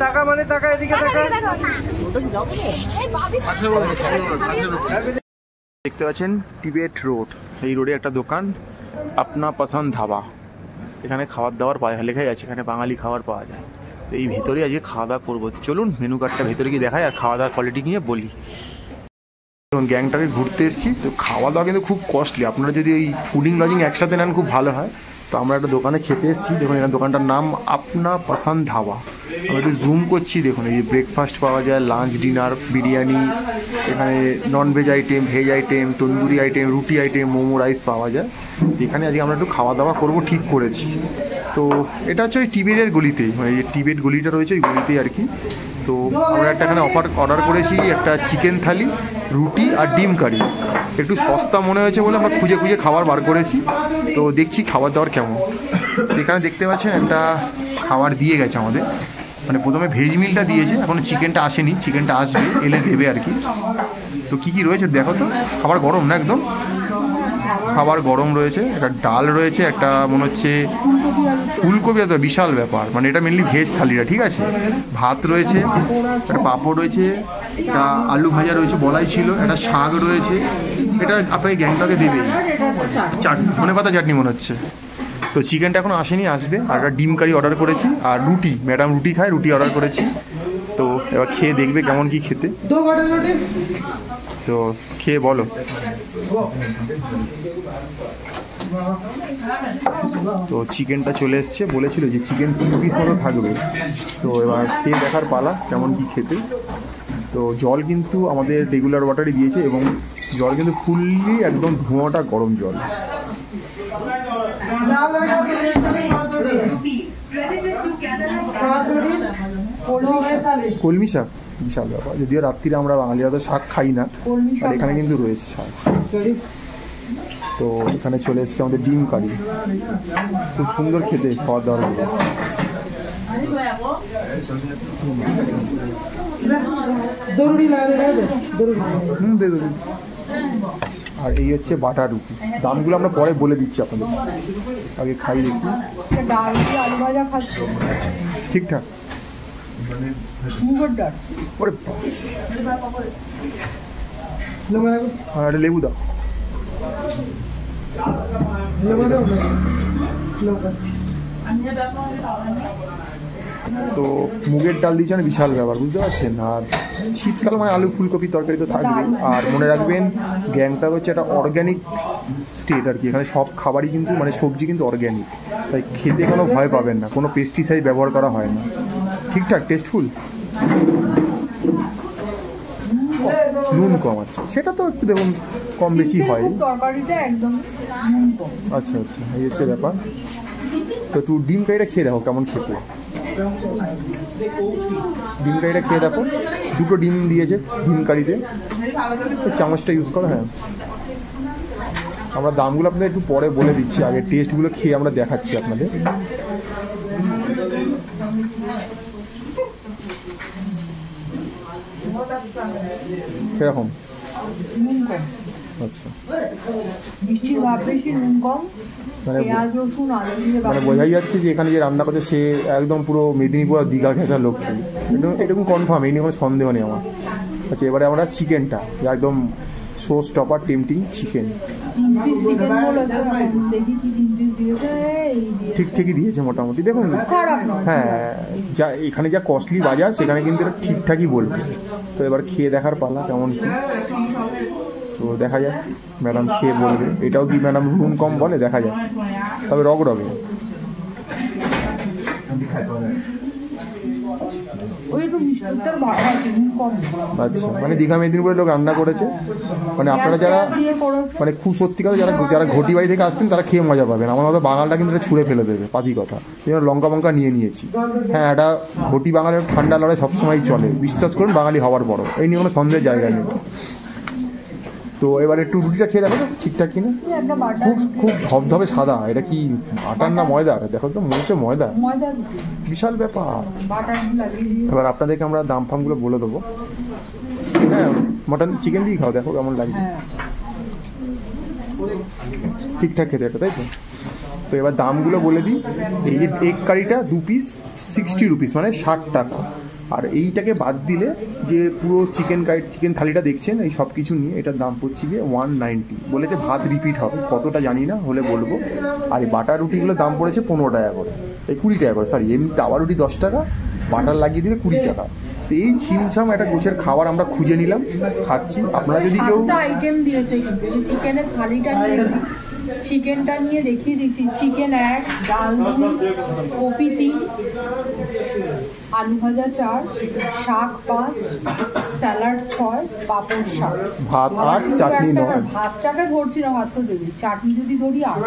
টাকা মানে টাকা, এদিকে টাকা। দেখতে পাচ্ছেন টিবেট রোড, এই রোডে একটা দোকান আপনা পছন্দ ধাবা। এখানে খাবার দাবার পাওয়া যায়, লেখাই আছে এখানে বাঙালি খাবার পাওয়া যায়। তো এই ভেতরে আজকে খাওয়া দাওয়া করবো। চলুন মেনু কার্ডটা ভেতরে গিয়ে দেখায় আর খাওয়া দাওয়ার কোয়ালিটি নিয়ে বলি। গ্যাংটাকে ঘুরতে এসেছি, তো খাওয়া দাওয়া কিন্তু খুব কস্টলি। আপনারা যদি ওই ফুডিং লজিং একসাথে নেন খুব ভালো হয়। তো আমরা একটা দোকানে খেতে এসেছি, দেখুন এখানে দোকানটার নাম আপনা পছন্দ ধাবা। আমরা একটু জুম করছি, দেখুন এই যে ব্রেকফাস্ট পাওয়া যায়, লাঞ্চ ডিনার, বিরিয়ানি, এখানে non veg item, veg item, tandoori item, রুটি আইটেম, মোমো, রাইস পাওয়া যায়। এখানে আজকে আমরা একটু খাওয়া দাওয়া করবো ঠিক করেছি। তো এটা হচ্ছে ওই টিবেটের গলিতেই, মানে এই টিবেট গলিটা রয়েছে ওই গলিতেই আর কি। তো আমরা একটা এখানে অর্ডার করেছি একটা চিকেন থালি, রুটি আর ডিম কারি। একটু সস্তা মনে হয়েছে বলে আমরা খুঁজে খুঁজে খাবার বার করেছি। তো দেখছি খাবার দাবার কেমন। এখানে দেখতে পাচ্ছেন একটা খাবার দিয়ে গেছে আমাদের, মানে প্রথমে ভেজ মিলটা দিয়েছে, এখন চিকেনটা আসেনি, চিকেনটা আসবে, এলে দেবে আর কি। তো কী কী রয়েছে দেখো তো। খাবার গরম না একদম, খাবার গরম রয়েছে। একটা ডাল রয়েছে, একটা মনে হচ্ছে ফুলকপি, এত বিশাল ব্যাপার, মানে এটা মেনলি ভেজ থালিটা, ঠিক আছে। ভাত রয়েছে, একটা পাঁপড় রয়েছে, একটা আলু ভাজা রয়েছে, বলাই ছিল, একটা শাক রয়েছে। এটা আপনাকে গ্যাংটকে দেবেই, ধনেপাতা চাটনি মনে হচ্ছে। তো চিকেনটা এখন আসেনি, আসবে। আর একটা ডিম কারি অর্ডার করেছি, আর রুটি, ম্যাডাম রুটি খায়, রুটি অর্ডার করেছি। তো এবার খেয়ে দেখবে কেমন কি খেতে। তো খেয়ে বলো। তো চিকেনটা চলে এসছে, বলেছিল যে চিকেন 3 পিস মতো থাকবে। তো এবার খেয়ে দেখার পালা কেমন কি খেতে। তো জল কিন্তু আমাদের রেগুলার ওয়াটারই দিয়েছে, এবং জল কিন্তু ফুললি একদম ধোঁয়াটা গরম জল। কলমি শাক বিশাল ব্যাপার, যদিও রাত্রিরে আমরা বাঙালিরা তো শাক খাই না, আর এখানে কিন্তু রয়েছে শাক। তো এখানে চলে এসছে আমাদের ডিম কারি, খুব সুন্দর খেতে, খাওয়া দাওয়ার। আর এই হচ্ছে বাটার রুটি। দামগুলো আমরা পরে বলে দিচ্ছি আপনাদের, আগে খাই দেখি। ঠিকঠাক, একটা লেবু দাও। তো মুগের ডাল দিয়েছেন, বিশাল ব্যাপার, বুঝতে পারছেন। আর শীতকাল মানে আলু ফুলকপি তরকারি তো থাকবে। আর মনে রাখবেন গ্যাংটক হচ্ছে একটা অর্গ্যানিক স্টেট আর কি। এখানে সব খাবারই কিন্তু, মানে সবজি কিন্তু অর্গ্যানিক, তাই খেতে কোনো ভয় পাবেন না, কোনো পেস্টিসাইড ব্যবহার করা হয় না। ঠিকঠাক টেস্টফুল। নুন কম আছে, সেটা তো একটু দেখুন কম বেশি হয়। আচ্ছা আচ্ছা, এই হচ্ছে ব্যাপার। তো একটু ডিম কারিটা খেয়ে দেখো কেমন খেতে। ডিম কারিটা খেয়ে দেখো, 2টো ডিম দিয়েছে ডিম কারিতে, চামচটা ইউজ করো। হ্যাঁ, আমরা দামগুলো আপনাদের একটু পরে বলে দিচ্ছি, আগে টেস্টগুলো খেয়ে আমরা দেখাচ্ছি আপনাদের। কিরকম? আচ্ছা, মানে বোঝাই যাচ্ছে যে এখানে যে রান্না করছে সে একদম পুরো মেদিনীপুর আর দীঘা ঘেঁষার লোক, এরকম কনফার্ম, এই নিয়ে কোনো সন্দেহ নেই আমার। আচ্ছা, এবারে আমরা চিকেনটা একদম শো স্টপার টেম্পটিং চিকেন, ঠিকই দিয়েছে মোটামুটি, দেখুন। হ্যাঁ, যা এখানে যা কস্টলি বাজার সেখানে কিন্তু এটা ঠিকঠাকই বলবে। তো এবার খেয়ে দেখার পালা কেমন কি। তো দেখা যাক, ম্যাডাম খেয়ে বলবে। এটাও কি ম্যাডাম নুন কম বলে, দেখা যাক। তবে রগে আচ্ছা, মানে দীঘা মেদিনীপুরের লোক রান্না করেছে, মানে আপনারা যারা মানে খুব সত্যিকার যারা ঘটি বাড়ি থেকে আসছেন তারা খেয়ে মজা পাবেন। আমার মতো বাঙালটা কিন্তু এটা ছুঁড়ে ফেলে দেবে, পাতি কথা। এই জন্য লঙ্কা নিয়েছি। হ্যাঁ, এটা ঘটি বাঙালির ঠান্ডা লড়াই সবসময়ই চলে, বিশ্বাস করুন, বাঙালি হওয়ার বড়, এই নিয়ে কোনো সন্দেহের জায়গা নেই। তো এবার একটু রুটিটা খেয়ে দেখো তো ঠিকঠাক কিনা। খুব ধবধবে সাদা, এটা কি আটার না ময়দার? দেখো তো, মনে হচ্ছে ময়দা, বিশাল ব্যাপার। এবার আপনাদেরকে আমরা দাম ফামগুলো বলে দেবো। হ্যাঁ, মটন চিকেন দিয়ে খাও, দেখো কেমন লাগছে। ঠিকঠাক খেতে এটা, তাই তো? তো এবার দামগুলো বলে দিই। এই যে এগ কারিটা 2 পিস 60 রুপিস, মানে 60 টাকা। আর এইটাকে বাদ দিলে যে পুরো চিকেন থালিটা দেখছেন, এই সব কিছু নিয়ে এটার দাম পড়ছে গিয়ে 190। বলেছে ভাত রিপিট হবে, কতটা জানি না, হলে বলবো। আর এই বাটার রুটিগুলোর দাম পড়েছে 15 টাকা করে, এই 20 টাকা করে, সরি। এমনি তাওয়া রুটি 10 টাকা, বাটার লাগিয়ে দিলে 20 টাকা। তো এই ছিমছাম একটা গোছের খাবার আমরা খুঁজে নিলাম, খাচ্ছি। আপনারা যদি কেউ আইটেম দিয়েছে, কিন্তু চিকেনের থালিটা নিয়েছি, চিকেনটা নিয়ে দেখিয়ে দিচ্ছি। চিকেন 1, ডাল 2, কপি 3, আলু ভাজা 4, শাক 5, স্যালাড 6, পাপড় 7, ভাত 8, চাটনি 9। ভাতটাকে ধরছি না, ভাত তো দেবি, চাটনি যদি ধরি 8।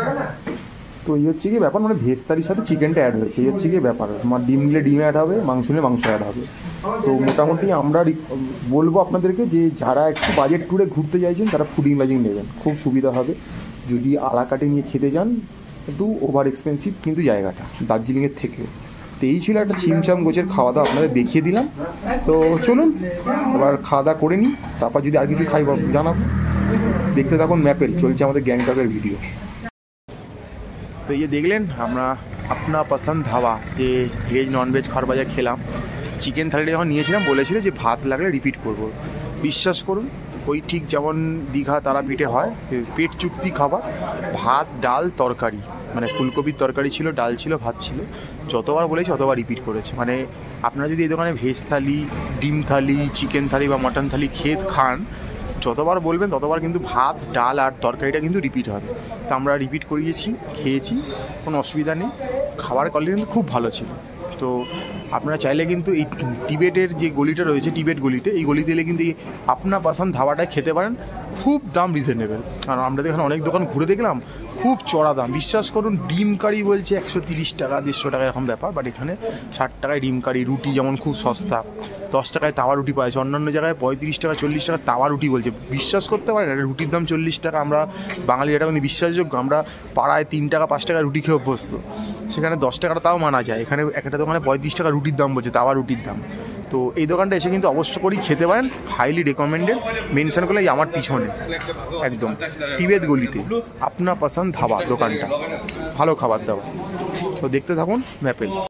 তো এই হচ্ছে কি ব্যাপার, মানে ভেজ থালির সাথে চিকেনটা অ্যাড হয়েছে, এই হচ্ছে কি ব্যাপার। আমার ডিম নিলে ডিম অ্যাড হবে, মাংস নিলে মাংস অ্যাড হবে। তো মোটামুটি আমরা বলবো আপনাদেরকে যে যারা একটু বাজেট ট্যুরে ঘুরতে চাইছেন তারা ফুডিং লজিং নেবেন, খুব সুবিধা হবে। যদি আলাকাটে নিয়ে খেতে যান একটু ওভার এক্সপেন্সিভ কিন্তু জায়গাটা দার্জিলিংয়ের থেকেও। তো এই ছিল একটা ছিমছাম গোছের খাওয়া দাওয়া, আপনাদের দেখিয়ে দিলাম। তো চলুন এবার খাওয়া দাওয়া করে নিই, তারপর যদি আর কিছু খাই জানাবো। দেখতে থাকুন ম্যাপেল, চলছে আমাদের গ্যাংটকের ভিডিও। তো এই যে দেখলেন আমরা আপনা পছন্দ ধাবা, যে ভেজ ননভেজ খাবার বাজার খেলাম। চিকেন থালিটা যখন নিয়েছিলাম বলেছিল যে ভাত লাগলে রিপিট করব। বিশ্বাস করুন, ওই ঠিক যেমন দীঘা তারাপীঠে হয় পেট চুক্তি খাবার, ভাত ডাল তরকারি, মানে ফুলকপির তরকারি ছিল, ডাল ছিল, ভাত ছিল। যতবার বলেছি ততবার রিপিট করেছে। মানে আপনারা যদি এই দোকানে ভেজ থালি, ডিম থালি, চিকেন থালি বা মাটন থালি খান, যতবার বলবেন ততবার কিন্তু ভাত ডাল আর তরকারিটা কিন্তু রিপিট হবে। তো আমরা রিপিট করিয়েছি, খেয়েছি, কোনো অসুবিধা নেই। খাবার কোয়ালিটি কিন্তু খুব ভালো ছিল। তো আপনারা চাইলে কিন্তু এই টিবেটের যে গলিটা রয়েছে, টিবেট গলিতে, এই গলিতে এলে কিন্তু এই আপনা পছন্দ ধাবাটায় খেতে পারেন। খুব দাম রিজনেবল, কারণ আমরা এখানে অনেক দোকান ঘুরে দেখলাম, খুব চড়া দাম। বিশ্বাস করুন, ডিম কারি বলছে 130 টাকা 150 টাকা এরকম ব্যাপার, বাট এখানে 60 টাকায় ডিম কারি। রুটি যেমন খুব সস্তা, 10 টাকায় তাওয়া রুটি পাওয়া যাচ্ছে। অন্যান্য জায়গায় 35 টাকা 40 টাকা তাওয়া রুটি বলছে। বিশ্বাস করতে পারেন, রুটির দাম 40 টাকা। আমরা বাঙালি, এটা কিন্তু বিশ্বাসযোগ্য। আমরা পাড়ায় 3 টাকা 5 টাকা রুটি খেয়ে অভ্যস্ত, সেখানে 10 টাকাটা তাও মানা যায়। এখানে একটা দোকানে 35 টাকা রুটির দাম বলছে, তাওয়া রুটির দাম। তো এই দোকানটা এসে কিন্তু অবশ্য করেই খেতে পারেন, হাইলি রেকমেন্ডেড। মেনশন করলে আমার পিছনে একদম টিবেট গলিতে আপনা পছন্দ ধাবা দোকানটা, ভালো খাবার দাবার। তো দেখতে থাকুন ম্যাপেল।